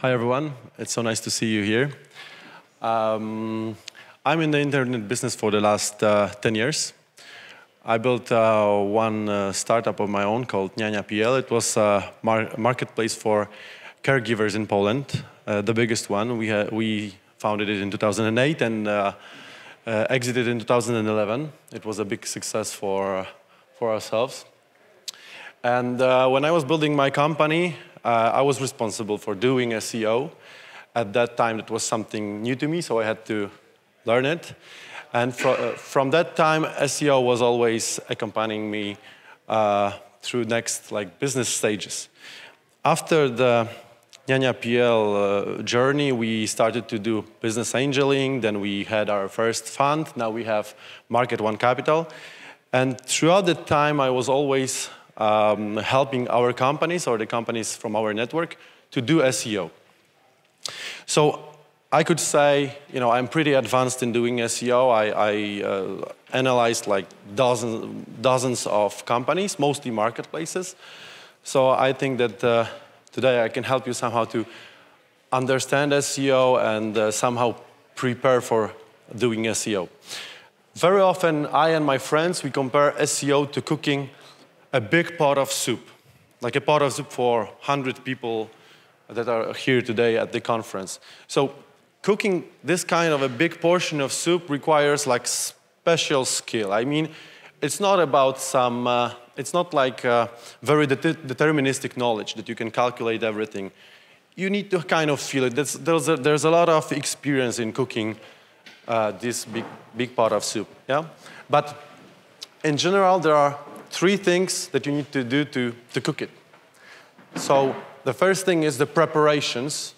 Hi, everyone. It's so nice to see you here. I'm in the internet business for the last 10 years. I built one startup of my own called Nyanya.pl. It was a marketplace for caregivers in Poland, the biggest one. We founded it in 2008 and exited in 2011. It was a big success for ourselves. And when I was building my company, I was responsible for doing SEO. At that time, it was something new to me, so I had to learn it. And from that time, SEO was always accompanying me through next business stages. After the Nyanya.pl journey, we started to do business angeling. Then we had our first fund. Now we have Market One Capital. And throughout that time, I was always helping our companies or the companies from our network to do SEO. So I could say, I'm pretty advanced in doing SEO. I analyzed dozens of companies, mostly marketplaces. So I think that today I can help you somehow to understand SEO and somehow prepare for doing SEO. Very often, I and my friends, we compare SEO to cooking a big pot of soup, like a pot of soup for 100 people that are here today at the conference. So cooking this kind of a big portion of soup requires special skill. I mean, it's not about it's not like very deterministic knowledge that you can calculate everything. You need to kind of feel it. There's a lot of experience in cooking this big pot of soup, yeah? But in general, there are 3 things that you need to do to cook it. So the first thing is the preparations.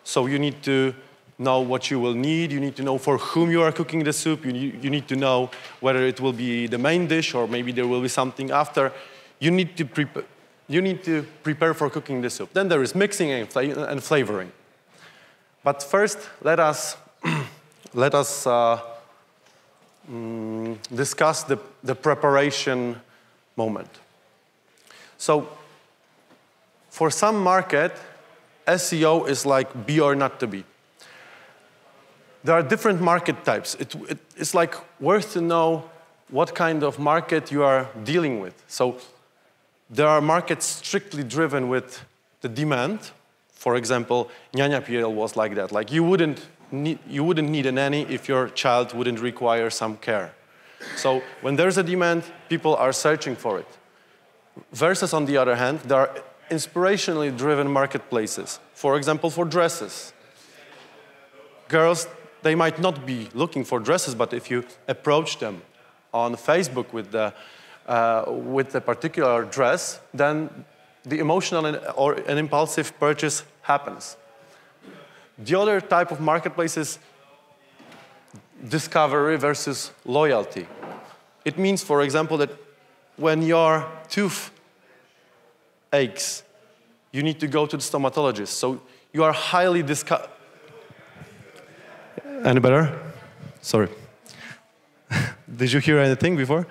So you need to know what you will need. You need to know for whom you are cooking the soup. You need to know whether it will be the main dish or maybe there will be something after. You need to prepare for cooking the soup. Then there is mixing and flavoring. But first, let us discuss the preparation moment. So for some market, SEO is like be or not to be. There are different market types. It's worth to know what kind of market you are dealing with. So there are markets strictly driven with the demand. For example, Nyanya.pl was like that. You wouldn't need a nanny if your child wouldn't require some care. So when there's a demand, people are searching for it. Versus, on the other hand, there are inspirationally driven marketplaces. For example, for dresses. Girls, they might not be looking for dresses, but if you approach them on Facebook with a particular dress, then the emotional or an impulsive purchase happens. The other type of marketplace is discovery versus loyalty. It means, for example, that when your tooth aches, you need to go to the stomatologist. So you are highly Any better? Sorry. Did you hear anything before?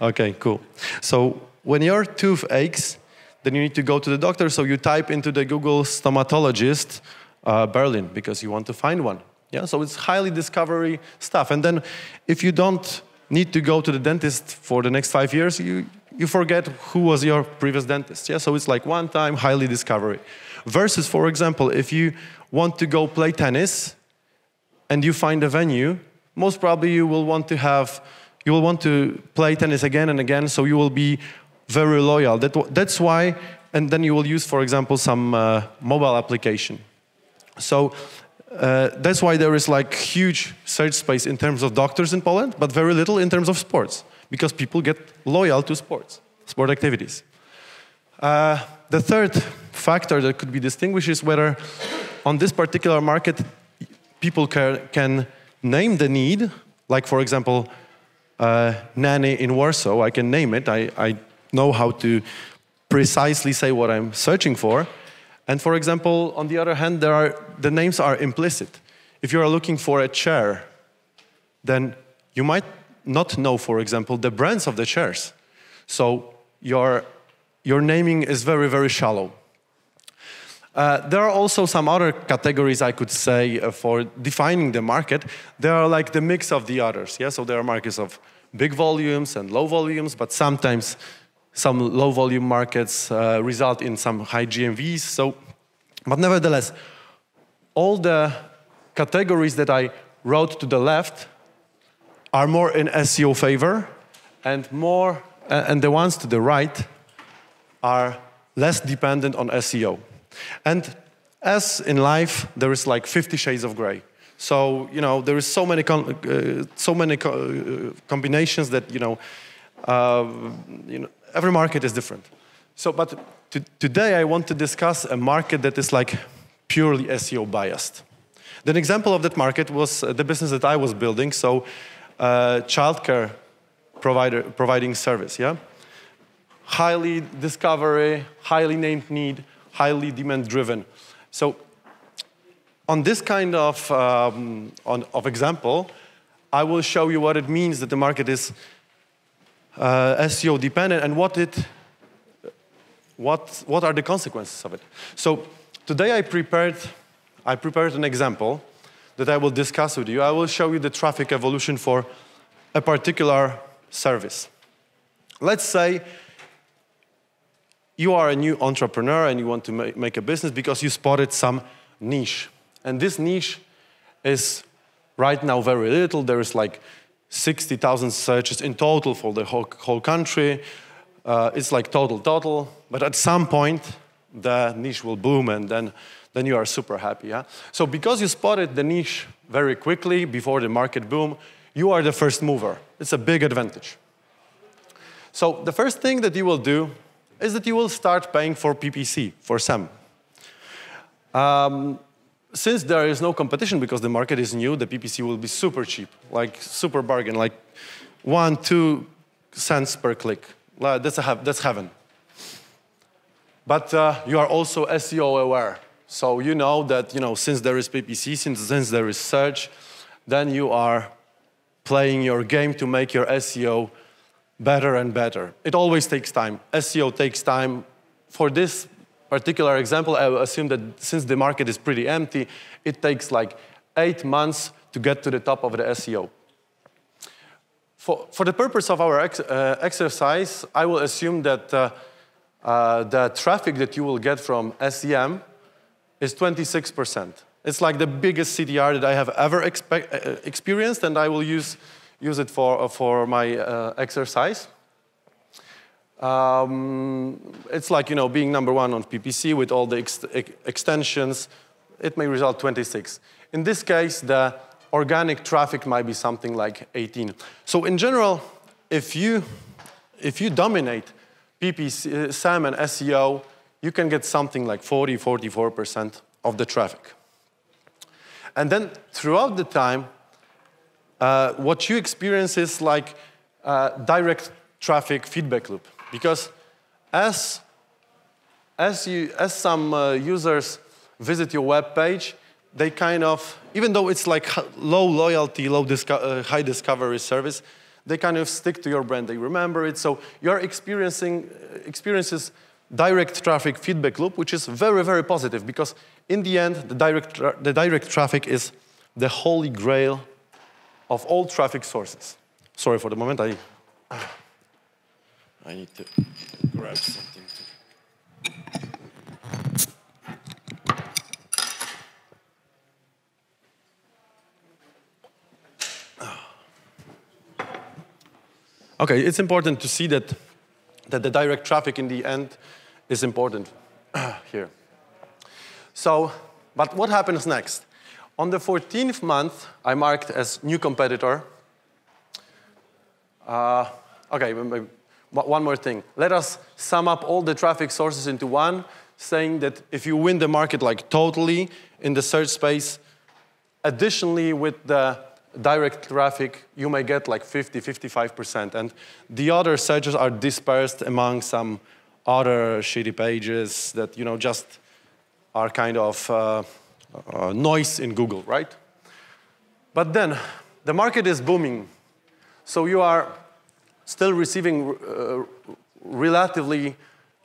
Okay, cool. So when your tooth aches, then you need to go to the doctor. So you type into the Google stomatologist Berlin because you want to find one. Yeah, so it's highly discovery stuff. And then if you don't need to go to the dentist for the next 5 years, you forget who was your previous dentist. Yeah, so it's like one time, highly discovery. Versus, for example, if you want to go play tennis and you find a venue, most probably you will want to play tennis again and again, so you will be very loyal. That's why, and then you will use, for example, some mobile application. So that's why there is huge search space in terms of doctors in Poland, but very little in terms of sports, because people get loyal to sport activities. The third factor that could be distinguished is whether on this particular market people can name the need, like for example, nanny in Warsaw, I can name it, I know how to precisely say what I'm searching for. And for example, on the other hand, the names are implicit. If you are looking for a chair, then you might not know, for example, the brands of the chairs. So your naming is very, very shallow. There are also some other categories I could say for defining the market. They are like the mix of the others. Yeah? So there are markets of big volumes and low volumes, but sometimes some low volume markets result in some high GMVs. So, but nevertheless, all the categories that I wrote to the left are more in SEO favor, and the ones to the right are less dependent on SEO. And as in life, there is like 50 shades of gray. So, you know, there is so many combinations that, every market is different. So, but today I want to discuss a market that is like purely SEO biased. The example of that market was the business that I was building, so childcare providing service, yeah? Highly discovery, highly named need, highly demand-driven. So on this kind of example, I will show you what it means that the market is SEO dependent and what are the consequences of it. So today I prepared an example that I will discuss with you. I will show you the traffic evolution for a particular service. Let's say you are a new entrepreneur and you want to make a business because you spotted some niche. And this niche is right now very little. There is like 60,000 searches in total for the whole country. It's like total. But at some point, the niche will boom and then you are super happy. Yeah? So because you spotted the niche very quickly before the market boom, you are the first mover. It's a big advantage. So the first thing that you will do is that you will start paying for PPC, for SEM. Since there is no competition because the market is new, the PPC will be super cheap, like super bargain, like 1-2 cents per click. That's heaven. But you are also SEO aware. So you know that since there is PPC, since there is search, then you are playing your game to make your SEO better and better. It always takes time. SEO takes time. For this particular example, I will assume that since the market is pretty empty, it takes like 8 months to get to the top of the SEO. For the purpose of our exercise, I will assume that the traffic that you will get from SEM is 26%. It's like the biggest CTR that I have ever experienced, and I will use it for my exercise. It's like, being number one on PPC with all the extensions, it may result 26. In this case, the organic traffic might be something like 18. So in general, if you dominate PPC, SEM and SEO, you can get something like 44% of the traffic. And then throughout the time, what you experience is like direct traffic feedback loop. Because as some users visit your web page, they kind of, even though it's like low loyalty, high discovery service, they kind of stick to your brand. They remember it. So you're experiences direct traffic feedback loop, which is very, very positive because in the end, the direct traffic is the holy grail of all traffic sources. Sorry for the moment, I need to grab something. Okay, it's important to see that the direct traffic in the end is important here. So, but what happens next? On the 14th month, I marked as new competitor. Okay, one more thing. Let us sum up all the traffic sources into one, saying that if you win the market like totally in the search space, additionally with the direct traffic, you may get like 50-55%. And the other searches are dispersed among some other shitty pages that, just are kind of noise in Google, right? But then the market is booming. So you are still receiving relatively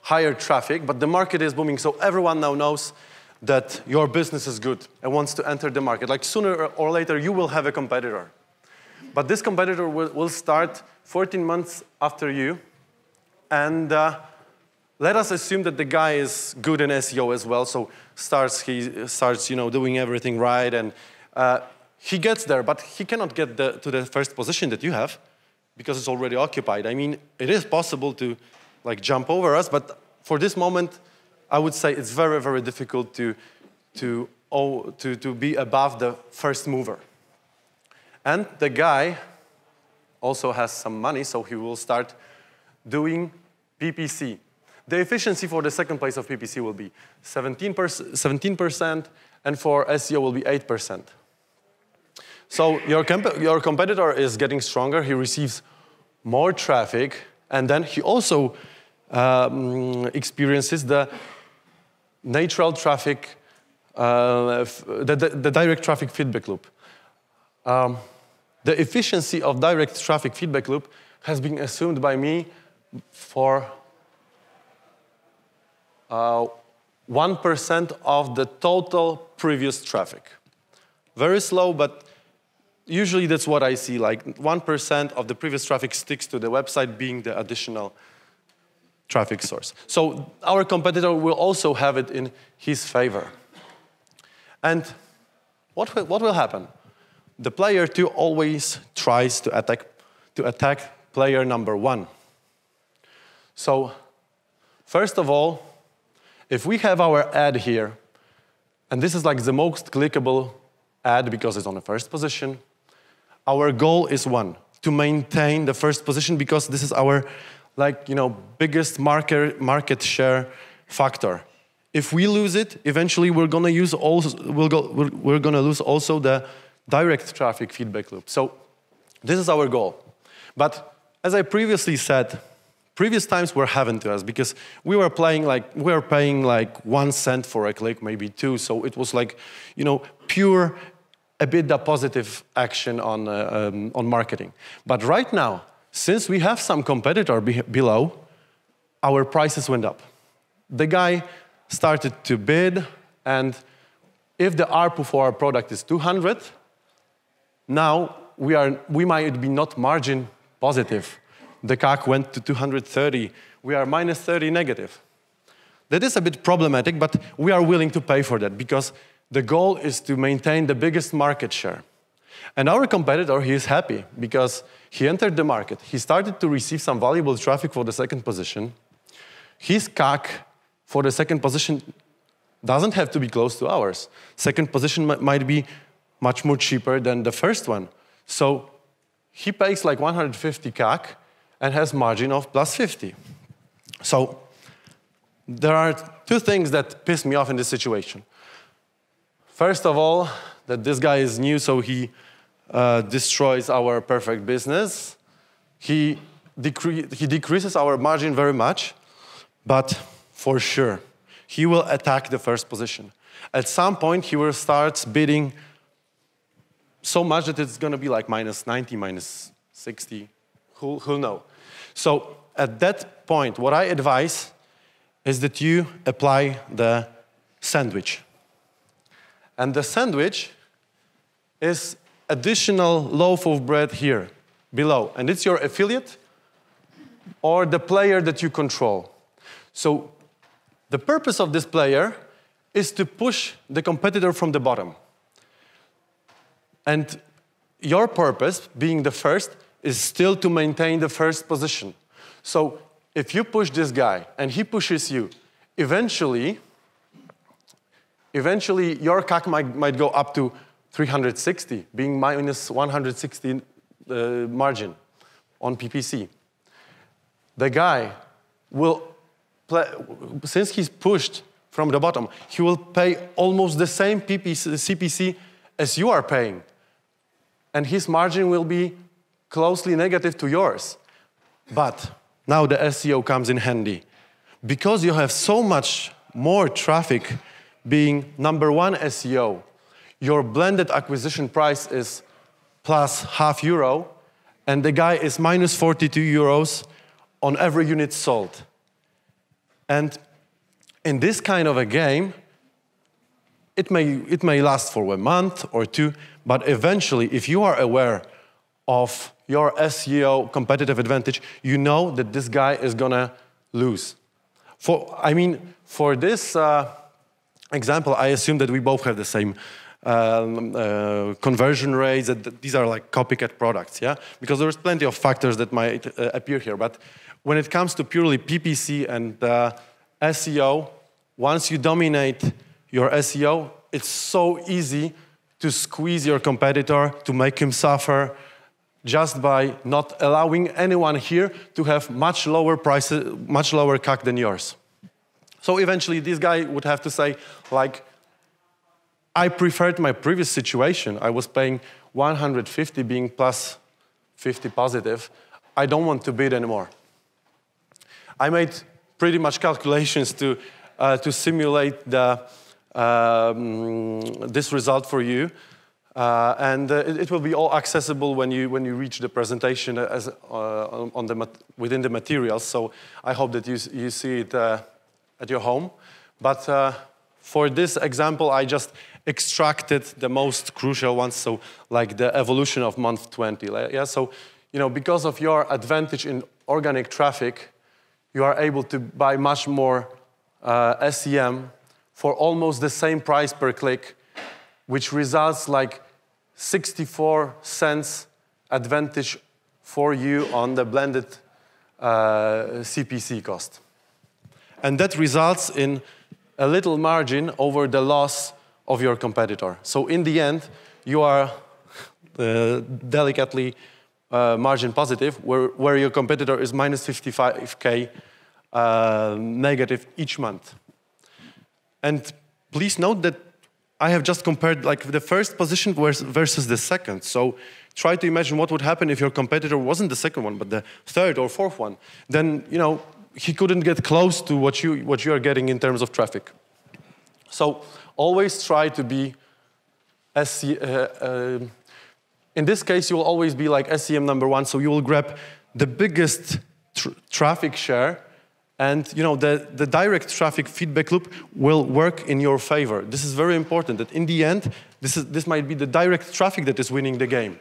higher traffic, but the market is booming. So everyone now knows that your business is good and wants to enter the market. Like sooner or later, you will have a competitor. But this competitor will start 14 months after you. And let us assume that the guy is good in SEO as well. So he starts doing everything right. And he gets there, but he cannot get to the first position that you have because it's already occupied. I mean, it is possible to jump over us, but for this moment, I would say it's very, very difficult to be above the first mover. And the guy also has some money, so he will start doing PPC. The efficiency for the second place of PPC will be 17%, and for SEO will be 8%. So your competitor is getting stronger. He receives more traffic, and then he also experiences the natural traffic, the direct traffic feedback loop. The efficiency of direct traffic feedback loop has been assumed by me for 1% of the total previous traffic. Very slow, but usually that's what I see. Like 1% of the previous traffic sticks to the website being the additional traffic source. So our competitor will also have it in his favor. And what will happen? The player 2 always tries to attack player number 1. So first of all, if we have our ad here, and this is like the most clickable ad because it's on the first position, our goal is 1, to maintain the first position because this is our biggest market share factor. If we lose it, eventually we're gonna lose also the direct traffic feedback loop. So this is our goal. But as I previously said, previous times were heaven to us because we were paying like 1 cent for a click, maybe 2. So it was pure EBITDA positive action on marketing. But right now, since we have some competitor below, our prices went up. The guy started to bid, and if the ARPU for our product is 200, now we might be not margin positive. The CAC went to 230. We are minus 30 negative. That is a bit problematic, but we are willing to pay for that because the goal is to maintain the biggest market share. And our competitor, he is happy because he entered the market. He started to receive some valuable traffic for the second position. His CAC for the second position doesn't have to be close to ours. Second position might be much more cheaper than the first one. So he pays like 150 CAC and has margin of plus 50. So there are 2 things that piss me off in this situation. First of all, that this guy is new, so he destroys our perfect business. He decreases our margin very much, but for sure, he will attack the first position. At some point, he will start bidding so much that it's going to be like minus 90, minus 60. Who'll know? So at that point, what I advise is that you apply the sandwich. And the sandwich is additional loaf of bread here below. And it's your affiliate or the player that you control. So the purpose of this player is to push the competitor from the bottom. And your purpose, being the first, is still to maintain the first position. So if you push this guy and he pushes you, eventually your CAC might go up to 360, being minus 160 margin on PPC. The guy will, since he's pushed from the bottom, he will pay almost the same CPC as you are paying. And his margin will be closely negative to yours. But now the SEO comes in handy. Because you have so much more traffic being number 1 SEO, your blended acquisition price is plus €0.50, and the guy is minus 42 euros on every unit sold. And in this kind of a game, it may last for a month or two, but eventually, if you are aware of your SEO competitive advantage, you know that this guy is gonna lose. For this example, I assume that we both have the same conversion rates, that these are like copycat products, yeah? Because there's plenty of factors that might appear here, but when it comes to purely PPC and SEO, once you dominate your SEO, it's so easy to squeeze your competitor, to make him suffer, just by not allowing anyone here to have much lower prices, much lower CAC than yours. So eventually this guy would have to say, like, I preferred my previous situation. I was paying 150 being plus 50 positive. I don't want to bid anymore. I made pretty much calculations to simulate this result for you. And it will be all accessible when you reach the presentation within the materials. So I hope that you see it at your home. But for this example, I just extracted the most crucial ones. So like the evolution of month 20. Yeah. So because of your advantage in organic traffic, you are able to buy much more SEM for almost the same price per click, which results like 64 cents advantage for you on the blended CPC cost. And that results in a little margin over the loss of your competitor. So in the end, you are delicately margin positive, where your competitor is minus 55K negative each month. And please note that I have just compared like the first position versus the second. So try to imagine what would happen if your competitor wasn't the second one, but the third or fourth one. Then he couldn't get close to what you are getting in terms of traffic. So always try to be in this case, you will always be like SEM number one. So you will grab the biggest traffic share. And the direct traffic feedback loop will work in your favor. This is very important, that in the end, this might be the direct traffic that is winning the game.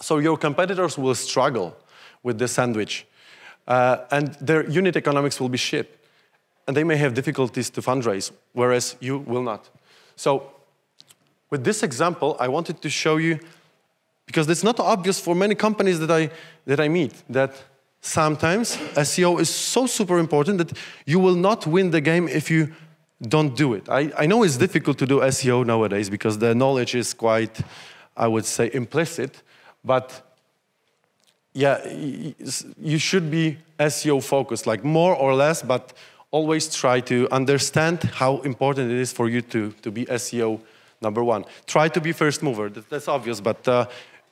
So your competitors will struggle with the sandwich. And their unit economics will be shit. And they may have difficulties to fundraise, whereas you will not. So with this example, I wanted to show you, because it's not obvious for many companies that I meet, that sometimes SEO is so super important that you will not win the game if you don't do it. I know it's difficult to do SEO nowadays because the knowledge is quite, I would say, implicit. But yeah, you should be SEO focused, like more or less, but always try to understand how important it is for you to be SEO number one. Try to be first mover. That's obvious, but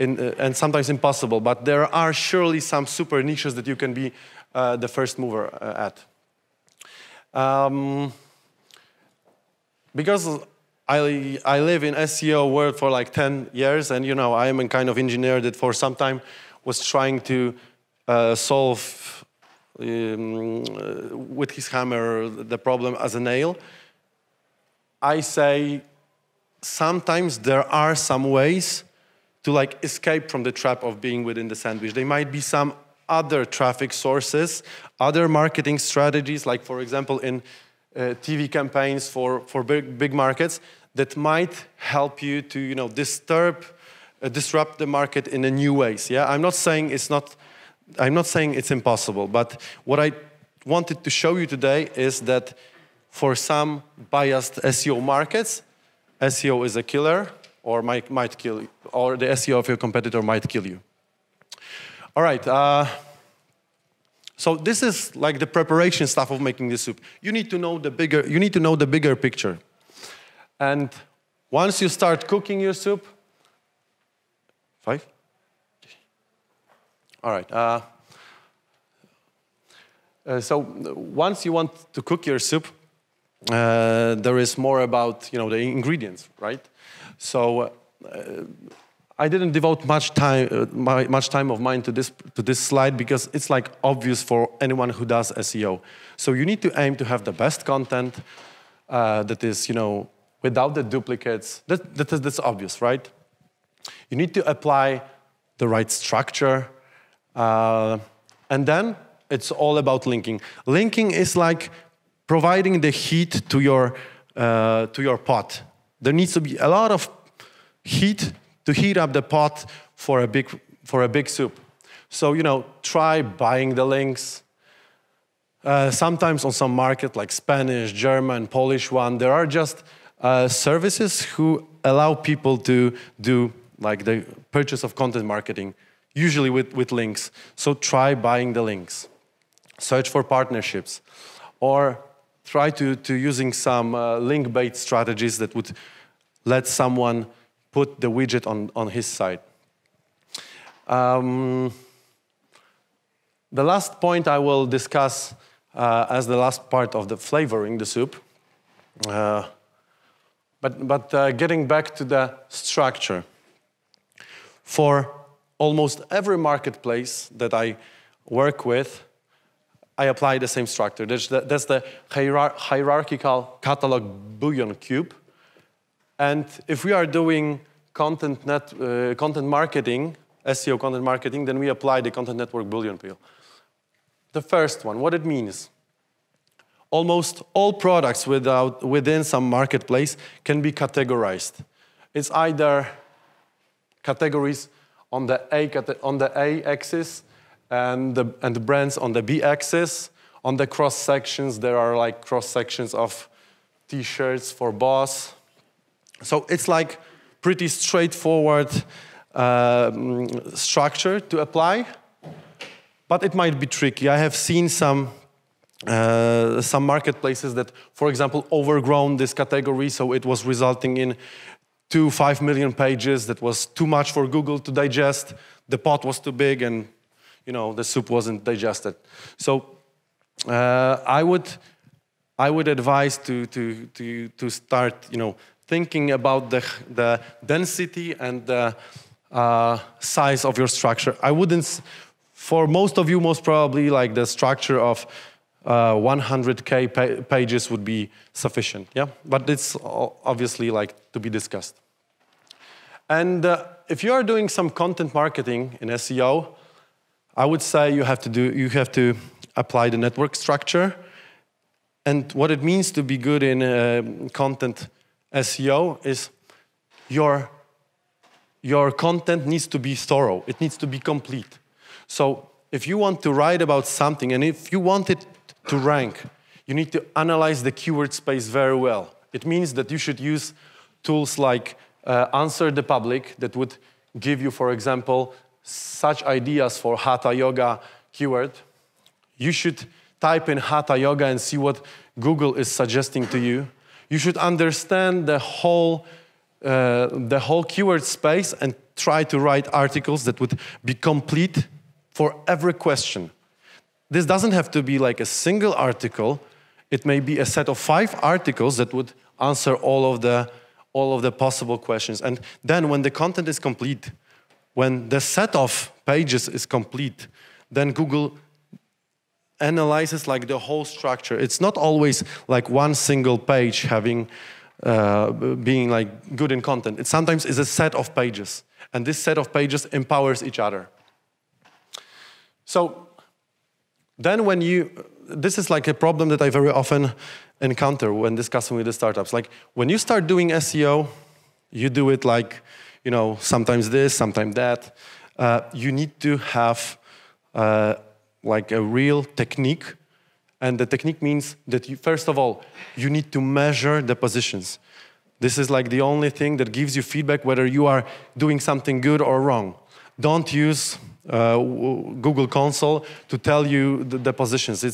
and sometimes impossible. But there are surely some super niches that you can be the first mover at. Because I live in SEO world for like 10 years, and I am a kind of engineer that for some time was trying to solve with his hammer the problem as a nail. I say sometimes there are some ways to like escape from the trap of being within the sandwich. There might be some other traffic sources, other marketing strategies, like for example in TV campaigns for big markets that might help you to disrupt the market in a new ways. Yeah, I'm not saying it's impossible, but what I wanted to show you today is that for some biased SEO markets, SEO is a killer, or might kill you, or the SEO of your competitor might kill you. All right. So this is like the preparation stuff of making this soup. You need to know the bigger. You need to know the bigger picture. And once you start cooking your soup, 5. All right. So once you want to cook your soup, there is more about the ingredients, right? So I didn't devote much time of mine to this slide because it's like obvious for anyone who does SEO. So you need to aim to have the best content that is without the duplicates. That's obvious, right? You need to apply the right structure, and then it's all about linking. Linking is like providing the heat to your pot. There needs to be a lot of heat to heat up the pot for a big soup. So, try buying the links. Sometimes on some market, like Spanish, German, Polish one, there are just services who allow people to do like the purchase of content marketing, usually with links. So try buying the links. Search for partnerships. Or try to using some link-based strategies that would let someone put the widget on his site. The last point I will discuss as the last part of the flavoring the soup. But getting back to the structure. For almost every marketplace that I work with, I apply the same structure. That's the hierarchical catalog bouillon cube. And if we are doing content marketing, SEO content marketing, then we apply the content network bouillon wheel. The first one, what it means. Almost all products within some marketplace can be categorized. It's either categories on the A axis and the brands on the B axis. On the cross sections, there are like cross sections of T-shirts for Boss. So it's like pretty straightforward structure to apply, but it might be tricky. I have seen some marketplaces that, for example, overgrown this category, so it was resulting in 5 million pages. That was too much for Google to digest. The pot was too big, and the soup wasn't digested. So I would advise to start thinking about the density and the size of your structure. I wouldn't. For most of you, most probably, like the structure of 100K pages would be sufficient, yeah? But it's obviously like to be discussed. And if you are doing some content marketing in SEO, I would say you have to apply the network structure. And what it means to be good in content SEO is your content needs to be thorough. It needs to be complete. So if you want to write about something and if you want it to rank, you need to analyze the keyword space very well. It means that you should use tools like Answer the Public that would give you, for example, such ideas for Hatha Yoga keyword. You should type in Hatha Yoga and see what Google is suggesting to you. You should understand the whole keyword space and try to write articles that would be complete for every question. This doesn't have to be like a single article. It may be a set of 5 articles that would answer all of the possible questions. And then when the content is complete, when the set of pages is complete, then Google analyzes like the whole structure. It's not always like one single page having being like good in content. It sometimes is a set of pages, and this set of pages empowers each other. So then this is like a problem that I very often encounter when discussing with the startups. Like when you start doing SEO, you do it like, sometimes this, sometimes that. You need to have like a real technique. And the technique means that first of all, you need to measure the positions. This is like the only thing that gives you feedback whether you are doing something good or wrong. Don't use Google Console to tell you the positions.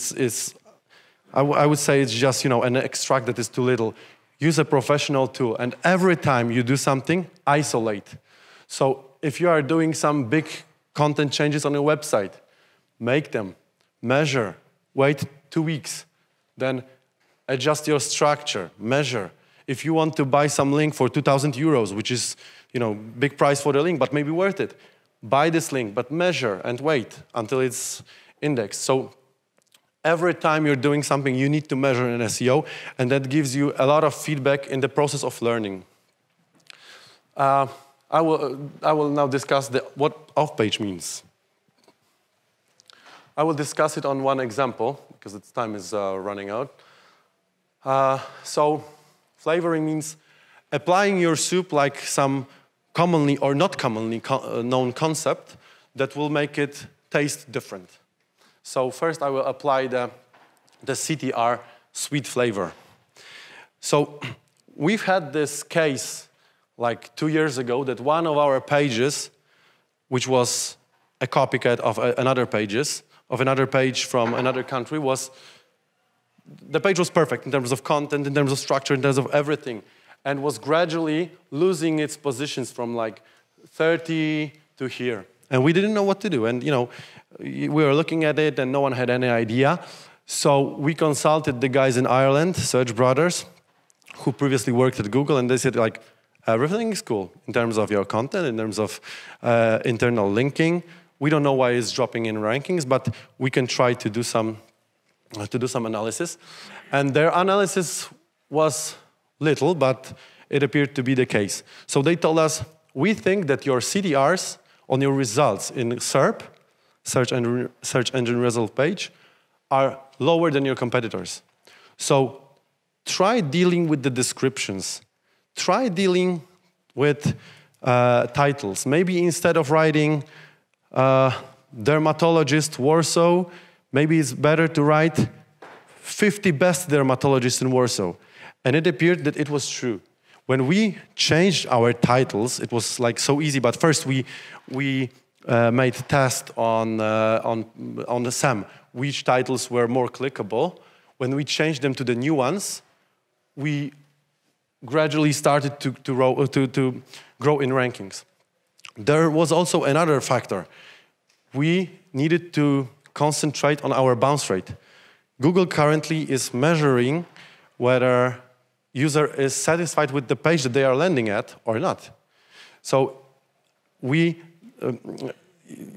I would say it's just an extract that is too little. Use a professional tool, and every time you do something, isolate. So if you are doing some big content changes on your website, make them, measure, wait 2 weeks, then adjust your structure, measure. If you want to buy some link for 2,000 euros, which is big price for the link, but maybe worth it, buy this link, but measure and wait until it's indexed. So every time you're doing something, you need to measure in SEO, and that gives you a lot of feedback in the process of learning. I will now discuss what off-page means. I will discuss it on one example, because its time is running out. So flavouring means applying your soup like some commonly or not commonly known concept that will make it taste different. So first I will apply the CTR, sweet flavor. So we've had this case like 2 years ago that one of our pages, which was a copycat of another page from another country, the page was perfect in terms of content, in terms of structure, in terms of everything, and was gradually losing its positions from like 30 to here. And we didn't know what to do. And we were looking at it and no one had any idea. So we consulted the guys in Ireland, Search Brothers, who previously worked at Google, and they said like, everything is cool in terms of your content, in terms of internal linking. We don't know why it's dropping in rankings, but we can try to do some analysis. And their analysis was little, but it appeared to be the case. So they told us, we think that your CTRs on your results in SERP, search engine result page, are lower than your competitors. So try dealing with the descriptions. Try dealing with titles. Maybe instead of writing dermatologist Warsaw, maybe it's better to write 50 best dermatologists in Warsaw. And it appeared that it was true. When we changed our titles, it was like so easy, but first we made a test on the SEM, which titles were more clickable. When we changed them to the new ones, we gradually started to grow in rankings. There was also another factor. We needed to concentrate on our bounce rate. Google currently is measuring whether user is satisfied with the page that they are landing at or not. So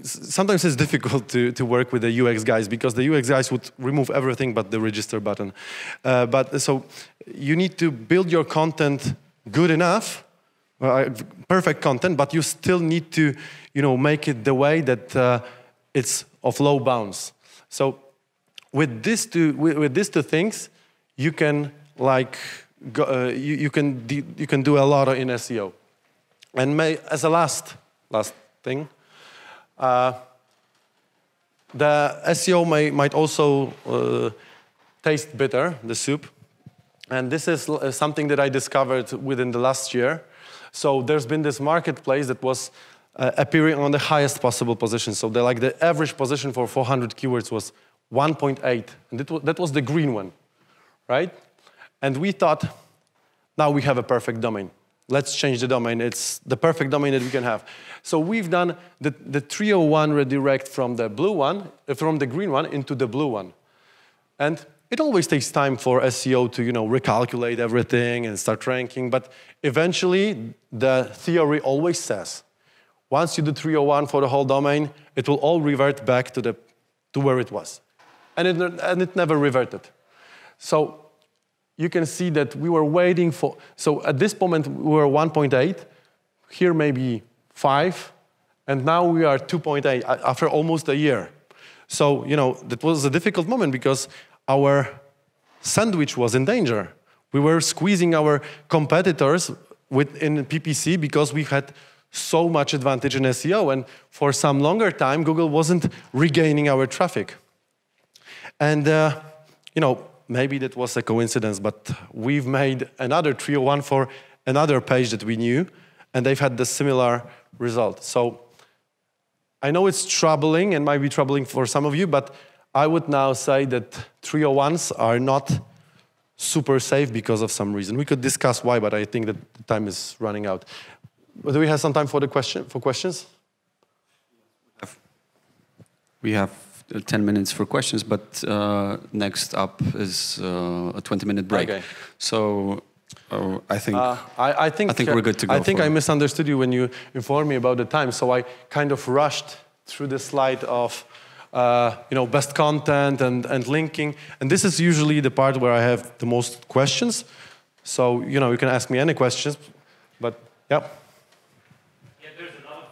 sometimes it's difficult to work with the UX guys because the UX guys would remove everything but the register button. So you need to build your content good enough, perfect content, but you still need to make it the way that it's of low bounce. So with these two things, you can you can do a lot in SEO. And as a last thing, the SEO might also taste bitter, the soup. And this is something that I discovered within the last year. So there's been this marketplace that was appearing on the highest possible position. So the average position for 400 keywords was 1.8. And that was the green one, right? And we thought, now we have a perfect domain. Let's change the domain. It's the perfect domain that we can have. So we've done the 301 redirect from the green one into the blue one. And it always takes time for SEO to recalculate everything and start ranking. But eventually, the theory always says, once you do 301 for the whole domain, it will all revert back to where it was. And it never reverted. So you can see that we were waiting for, so at this moment we were 1.8, here maybe 5, and now we are 2.8 after almost a year. So, that was a difficult moment because our sandwich was in danger. We were squeezing our competitors in PPC because we had so much advantage in SEO, and for some longer time, Google wasn't regaining our traffic. And, maybe that was a coincidence, but we've made another 301 for another page that we knew, and they've had the similar result. So I know it's troubling and might be troubling for some of you, but I would now say that 301s are not super safe because of some reason. We could discuss why, but I think that the time is running out. Do we have some time for questions? We have 10 minutes for questions, but next up is a 20-minute break. Okay. So I think we're good to go. I think I misunderstood you when you informed me about the time, so I kind of rushed through the slide of best content and linking. And this is usually the part where I have the most questions. So, you can ask me any questions, but yeah. Yeah, there's a lot of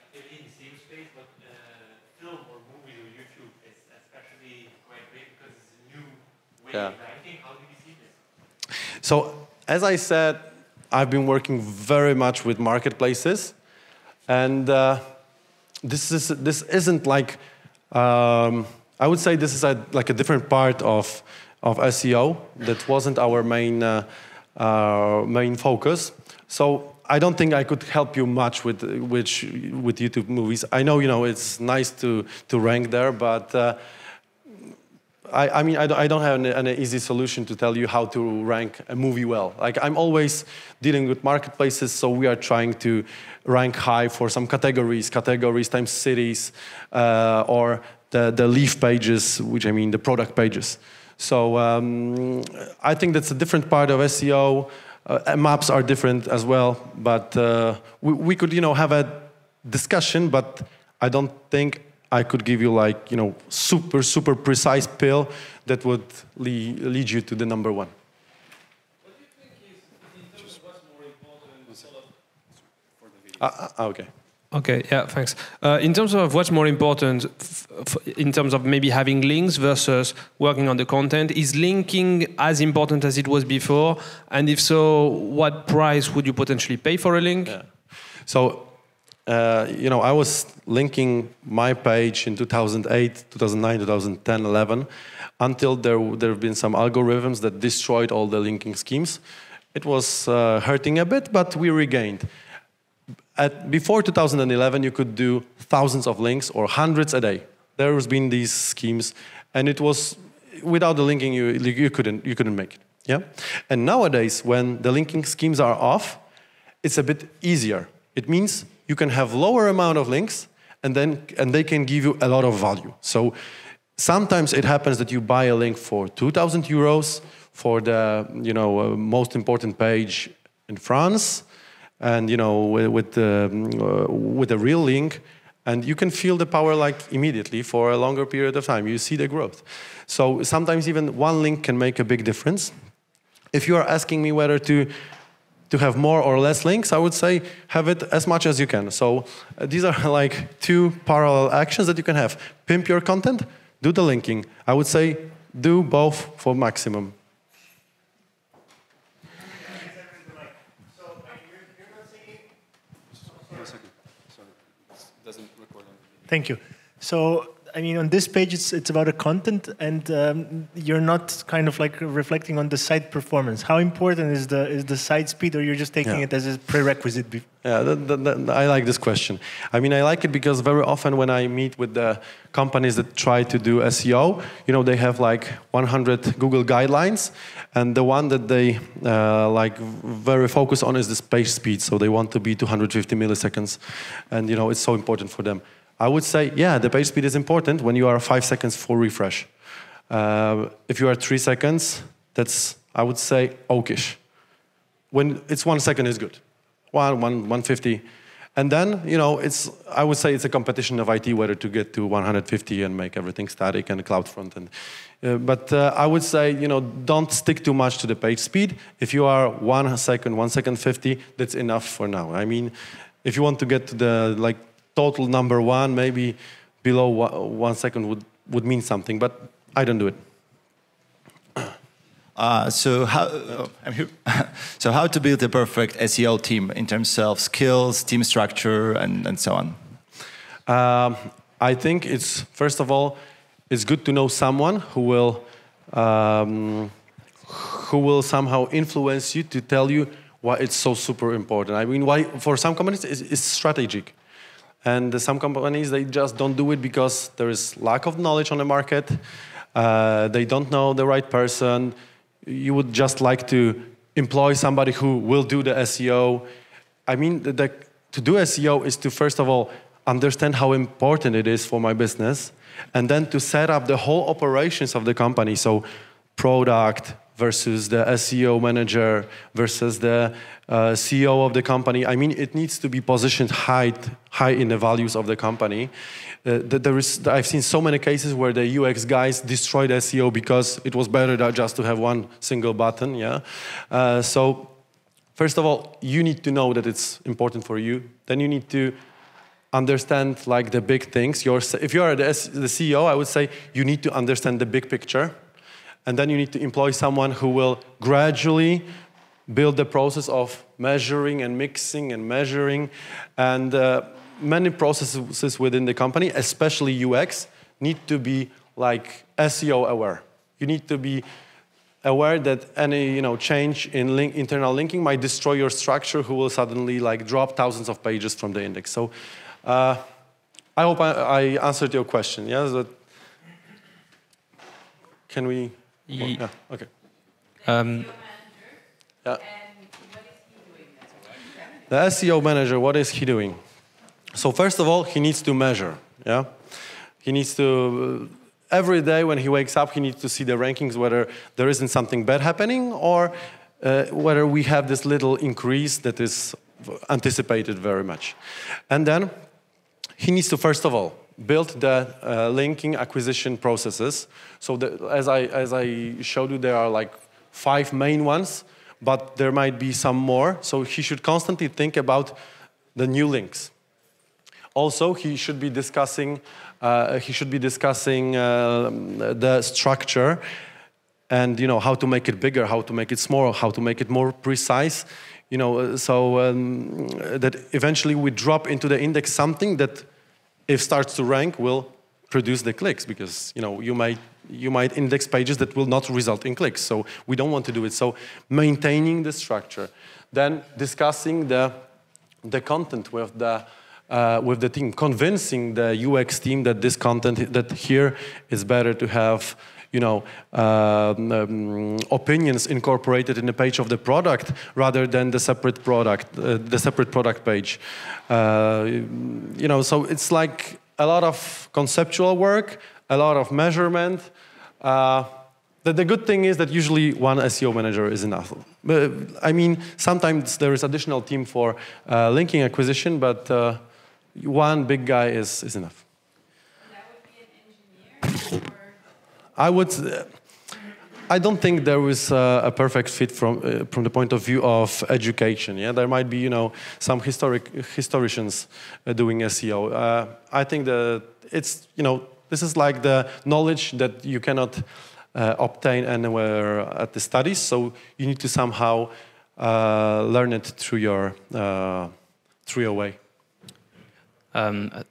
activity in the SEO space, but film or movies or YouTube is especially quite great because it's a new way of ranking. How do you see this? So, as I said, I've been working very much with marketplaces, and this isn't like I would say this is like a different part of SEO that wasn't our main focus. So I don't think I could help you much with YouTube movies. I know it's nice to rank there, but I don't have an easy solution to tell you how to rank a movie well. Like, I'm always dealing with marketplaces, so we are trying to rank high for some categories times cities, or the leaf pages, which the product pages. So I think that's a different part of SEO. Maps are different as well, but we could have a discussion, but I don't think I could give you like super precise pill that would lead you to the number one. What do you think is in terms of what's more important? Okay. Okay, yeah, thanks. In terms of what's more important, in terms of maybe having links versus working on the content, is linking as important as it was before? And if so, what price would you potentially pay for a link? Yeah. So, I was linking my page in 2008, 2009, 2010, 11, until there have been some algorithms that destroyed all the linking schemes. It was hurting a bit, but we regained. Before 2011, you could do thousands of links or hundreds a day. There has been these schemes, and it was without the linking you couldn't make it. Yeah, and nowadays when the linking schemes are off, it's a bit easier. It means you can have lower amount of links, and they can give you a lot of value. So sometimes it happens that you buy a link for 2,000 euros for the most important page in France. And with a real link, and you can feel the power like immediately for a longer period of time. You see the growth. So sometimes even one link can make a big difference. If you are asking me whether to have more or less links, I would say have it as much as you can. So these are like two parallel actions that you can have. Pimp your content, do the linking. I would say do both for maximum. Thank you. So, on this page, it's about the content, and you're not kind of like reflecting on the site performance. How important is the site speed, or you're just taking it as a prerequisite? Yeah, I like this question. I like it because very often when I meet with the companies that try to do SEO, they have like 100 Google guidelines, and the one that they very focus on is this page speed. So they want to be 250 milliseconds, and it's so important for them. I would say, yeah, the page speed is important when you are 5 seconds for refresh. If you are 3 seconds, that's, I would say, okish. When it's 1 second is good. 150. And then, I would say it's a competition of IT whether to get to 150 and make everything static and cloud front end. But I would say, don't stick too much to the page speed. If you are 1 second 50, that's enough for now. If you want to get to the total number one, maybe below 1 second would mean something, but I don't do it. So how to build a perfect SEO team in terms of skills, team structure, and so on? I think first of all, it's good to know someone who will somehow influence you to tell you why it's so super important. Why for some companies it's strategic. And some companies, they just don't do it because there is lack of knowledge on the market. They don't know the right person. You would just like to employ somebody who will do the SEO. To do SEO is to, first of all, understand how important it is for my business, and then to set up the whole operations of the company. So product, versus the SEO manager versus the CEO of the company. I mean, it needs to be positioned high in the values of the company. I've seen so many cases where the UX guys destroyed SEO because it was better just to have one single button. Yeah. So first of all, you need to know that it's important for you. Then you need to understand like the big things. If you are the CEO, I would say you need to understand the big picture. And then you need to employ someone who will gradually build the process of measuring and mixing and measuring. And many processes within the company, especially UX, need to be like SEO aware. You need to be aware that any change in internal linking might destroy your structure, who will suddenly like drop thousands of pages from the index. So I hope I answered your question. Yes. Can we? Yeah. Okay. Yeah. The SEO manager, what is he doing? So first of all, he needs to measure. Yeah. He needs to. Every day when he wakes up, he needs to see the rankings, whether there isn't something bad happening or whether we have this little increase that is anticipated very much. And then he needs to, first of all, build the linking acquisition processes. So as I showed you, there are like 5 main ones, but there might be some more. So he should constantly think about the new links. Also, he should be discussing the structure and how to make it bigger, how to make it smaller, how to make it more precise. So that eventually we drop into the index something that, if starts to rank, will produce the clicks, because you might index pages that will not result in clicks. So we don't want to do it. So maintaining the structure, then discussing the content with the team, convincing the UX team that this content, that here is better to have opinions incorporated in the page of the product rather than the separate product page. So it's like a lot of conceptual work, a lot of measurement. The good thing is that usually one SEO manager is enough. I mean, sometimes there is additional team for linking acquisition, but one big guy is enough. That would be an engineer? I don't think there is a perfect fit from the point of view of education. Yeah, there might be some historians doing SEO. I think that it's this is like the knowledge that you cannot obtain anywhere at the studies. So you need to somehow learn it through your way. You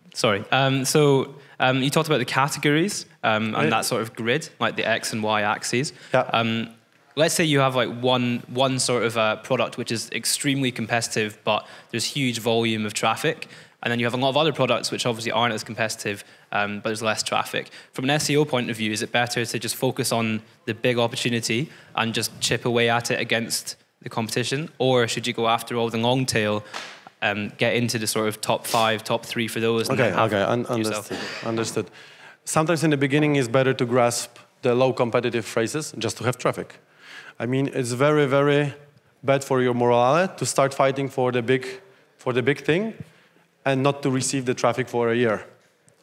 talked about the categories and that sort of grid, like the X and Y axes. Yeah. Let's say you have like one sort of product which is extremely competitive, but there's huge volume of traffic. And then you have a lot of other products which obviously aren't as competitive, but there's less traffic. From an SEO point of view, is it better to just focus on the big opportunity and just chip away at it against the competition? Or should you go after all the long tail, get into the sort of top 5, top 3 for those? Understood. Sometimes in the beginning it's better to grasp the low competitive phrases just to have traffic. I mean, it's very, very bad for your morale to start fighting for the big thing and not to receive the traffic for a year.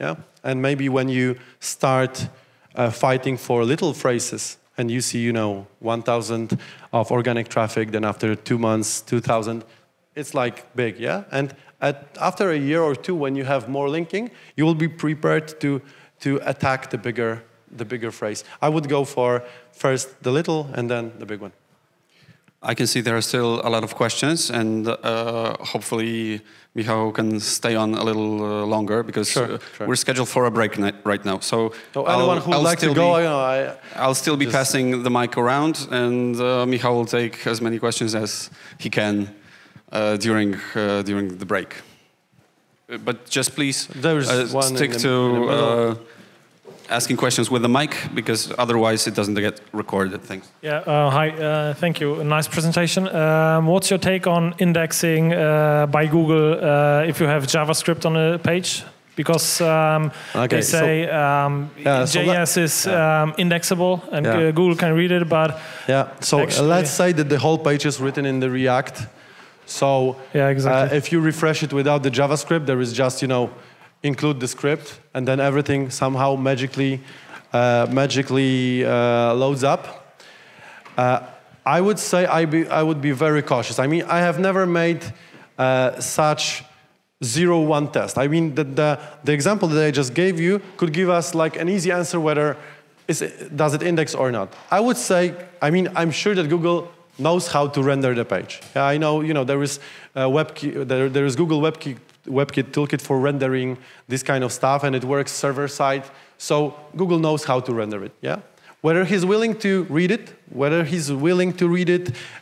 Yeah? And maybe when you start fighting for little phrases and you see, 1,000 of organic traffic, then after 2 months, 2,000, it's like big, yeah? And after a year or two, when you have more linking, you will be prepared to attack the bigger phrase. I would go for first the little and then the big one. I can see there are still a lot of questions, and hopefully Michal can stay on a little longer, because we're scheduled for a break right now. So anyone who would like to go, I'll still be passing the mic around, and Michal will take as many questions as he can during the break. But just please stick to asking questions with the mic, because otherwise it doesn't get recorded. Thanks. Yeah. Hi. Thank you. Nice presentation. What's your take on indexing by Google if you have JavaScript on a page? because they so, say JS is indexable and Google can read it, but so let's say that the whole page is written in the React. So exactly. If you refresh it without the JavaScript, there is just include the script, and then everything somehow magically loads up. I would say I would be very cautious. I mean, I have never made such 0-1 test. I mean, the example that I just gave you could give us like an easy answer whether does it index or not. I would say, I mean, I'm sure that Google knows how to render the page. Yeah, I know, there is there is Google WebKit toolkit for rendering this kind of stuff, and it works server side. So Google knows how to render it. Yeah, whether he's willing to read it,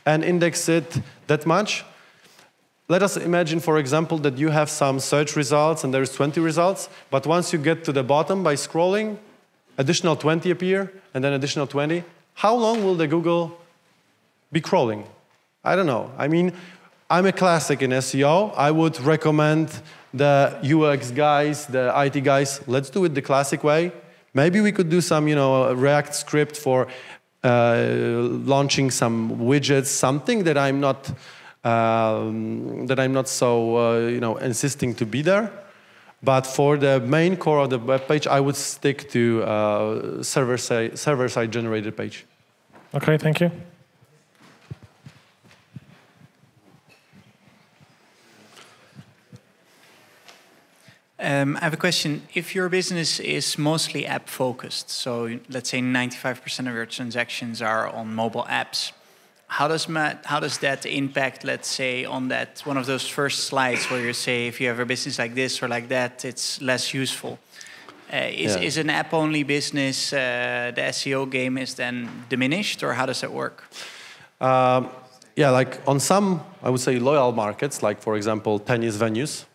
and index it that much. Let us imagine, for example, that you have some search results and there's 20 results, but once you get to the bottom by scrolling, additional 20 appear, and then additional 20. How long will the Google be crawling? I don't know. I mean, I'm a classic in SEO. I would recommend the UX guys, the IT guys, let's do it the classic way. Maybe we could do some, React script for launching some widgets, something that I'm not so, insisting to be there. But for the main core of the web page, I would stick to server-side generated page. Okay, thank you. I have a question. If your business is mostly app-focused, so let's say 95% of your transactions are on mobile apps, how does that impact, let's say, on that one of those first slides where you say if you have a business like this or like that, it's less useful? Is an app-only business, the SEO game is then diminished, or how does that work? Like on some, I would say, loyal markets, like for example, tennis venues,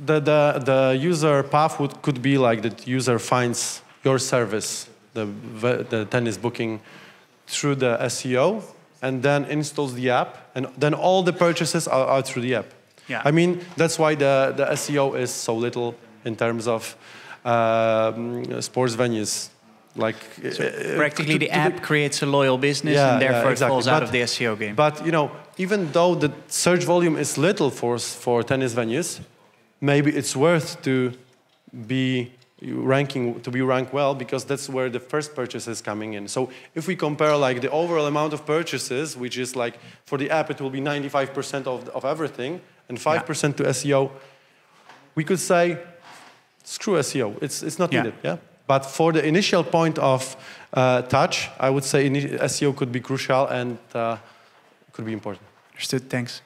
the user path could be like that user finds your service, the tennis booking, through the SEO, and then installs the app, and then all the purchases are through the app. Yeah. I mean, that's why the SEO is so little in terms of sports venues. Like practically the app creates a loyal business, and therefore it falls out of the SEO game. But even though the search volume is little for tennis venues, maybe it's worth to be ranked well, because that's where the first purchase is coming in. So if we compare like the overall amount of purchases, which is like for the app it will be 95% of everything and 5% to SEO, we could say screw SEO. It's not needed. Yeah. But for the initial point of touch, I would say SEO could be crucial and could be important. Understood. Thanks.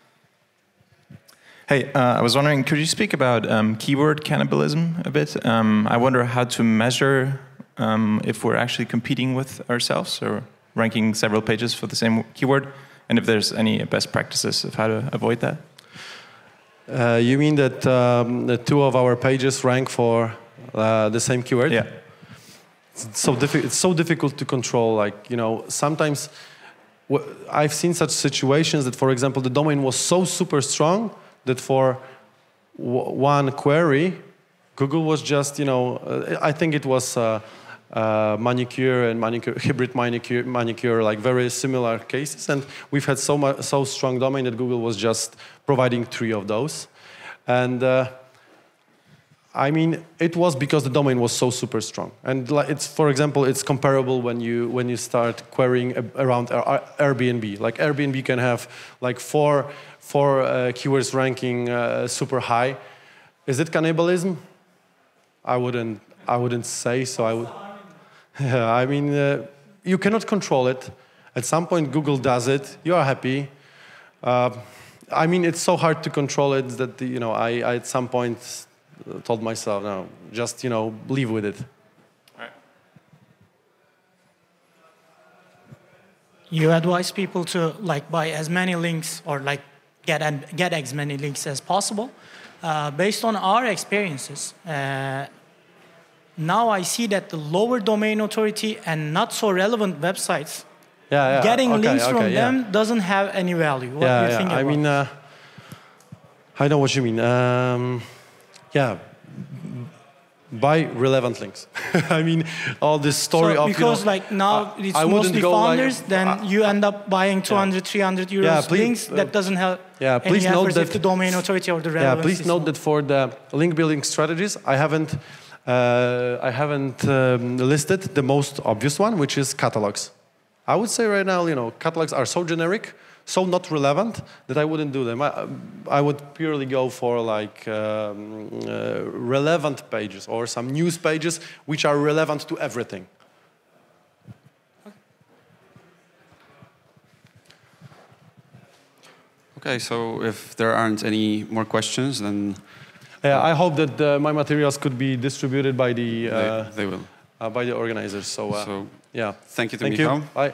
Hey, I was wondering, could you speak about keyword cannibalism a bit? I wonder how to measure if we're actually competing with ourselves or ranking several pages for the same keyword, and if there's any best practices of how to avoid that. You mean that the two of our pages rank for the same keyword? Yeah. It's so difficult to control. Like, sometimes I've seen such situations that, for example, the domain was so super strong that for one query, Google was just, I think it was manicure and hybrid manicure, like very similar cases. And we've had so strong domain that Google was just providing 3 of those. And I mean, it was because the domain was so super strong. And for example, it's comparable when you start querying around Airbnb. Like Airbnb can have like four keywords ranking super high. Is it cannibalism? I wouldn't say so. I mean, you cannot control it. At some point, Google does it. You are happy. I mean, it's so hard to control it that I at some point told myself, no, just live with it. Right. You advise people to buy as many links or get as many links as possible. Based on our experiences, now I see that the lower domain authority and not so relevant websites, getting links from them doesn't have any value. What do you think about it? I mean, I know what you mean. Yeah, buy relevant links. I mean, all this story so of because like now it's I mostly founders, like, then you end up buying 200, 300 euros links. That doesn't help. Yeah, please any note that if the domain authority or the relevance. Yeah, please note that for the link building strategies, I haven't listed the most obvious one, which is catalogs. I would say right now, catalogs are so generic, so not relevant that I wouldn't do them. I would purely go for like relevant pages or some news pages which are relevant to everything. Okay, so if there aren't any more questions, then I hope that my materials could be distributed by the they will by the organizers. So yeah, thank you to Michal. Bye.